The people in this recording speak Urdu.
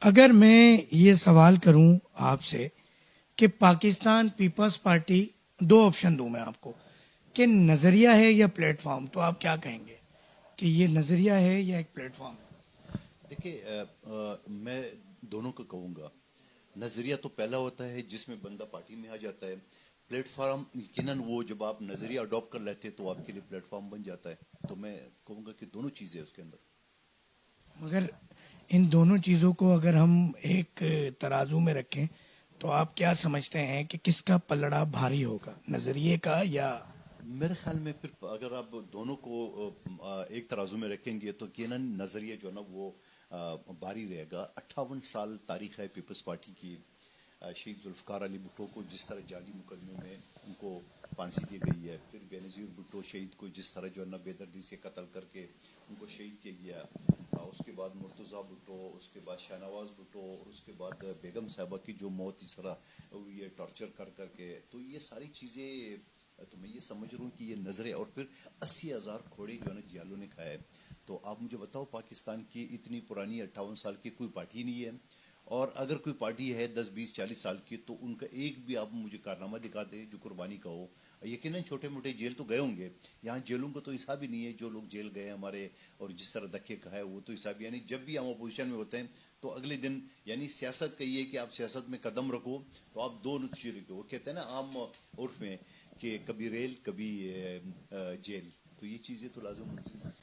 اگر میں یہ سوال کروں آپ سے کہ پاکستان پیپلز پارٹی، دو آپشن دوں میں آپ کو کہ نظریہ ہے یا پلیٹ فارم، تو آپ کیا کہیں گے کہ یہ نظریہ ہے یا ایک پلیٹ فارم ہے؟ دیکھیے، میں دونوں کو کہوں گا. نظریہ تو پہلا ہوتا ہے جس میں بندہ پارٹی میں آ جاتا ہے. پلیٹ فارم یقیناً وہ جب آپ نظریہ اڈاپٹ کر لیتے ہیں تو آپ کے لیے پلیٹ فارم بن جاتا ہے. تو میں کہوں گا کہ دونوں چیزیں اس کے اندر. مگر ان دونوں چیزوں کو اگر ہم ایک ترازو میں رکھیں تو آپ کیا سمجھتے ہیں کہ کس کا پلڑا بھاری ہوگا، نظریے کا یا؟ میرے خیال میں پھر اگر آپ دونوں کو ایک ترازو میں رکھیں گے تو یقیناً نظریہ جو ہے نا وہ بھاری رہے گا. 58 سال تاریخ ہے پیپلز پارٹی کی. شیخ ذوالفقار علی بھٹو کو جس طرح جعلی مقدمے میں ان کو پھانسی دی گئی ہے، پھر بینظیر بھٹو شہید کو جس طرح جو ہے نا بے دردی سے قتل کر کے ان کو شہید کیا گیا. اس کے بعد مرتضیٰ بھٹو، اس کے بعد شاہ نواز بھٹو، اور اس کے بعد بیگم صاحبہ کی جو موت اس طرح ہوئی ہے ٹارچر کر کر کے. تو یہ ساری چیزیں تو میں یہ سمجھ رہا ہوں کہ یہ نظریں. اور پھر 80,000 کھوڑے جو ہے نا جیالوں نے کھایا ہے. تو آپ مجھے بتاؤ، پاکستان کی اتنی پرانی 58 سال کی کوئی پارٹی نہیں ہے، اور اگر کوئی پارٹی ہے 10 20 40 سال کی تو ان کا ایک بھی آپ مجھے کارنامہ دکھا دیں جو قربانی کا ہو. یقیناً چھوٹے موٹے جیل تو گئے ہوں گے، یہاں جیلوں کا تو حساب ہی نہیں ہے. جو لوگ جیل گئے ہمارے اور جس طرح دھکے کھائے وہ تو حساب. یعنی جب بھی ہم اپوزیشن میں ہوتے ہیں تو اگلے دن، یعنی سیاست کا یہ کہ آپ سیاست میں قدم رکھو تو آپ دو چیزیں رکھو. وہ کہتے ہیں نا عام عرف میں کہ کبھی ریل کبھی جیل. تو یہ چیزیں تو لازم ہوتی ہیں.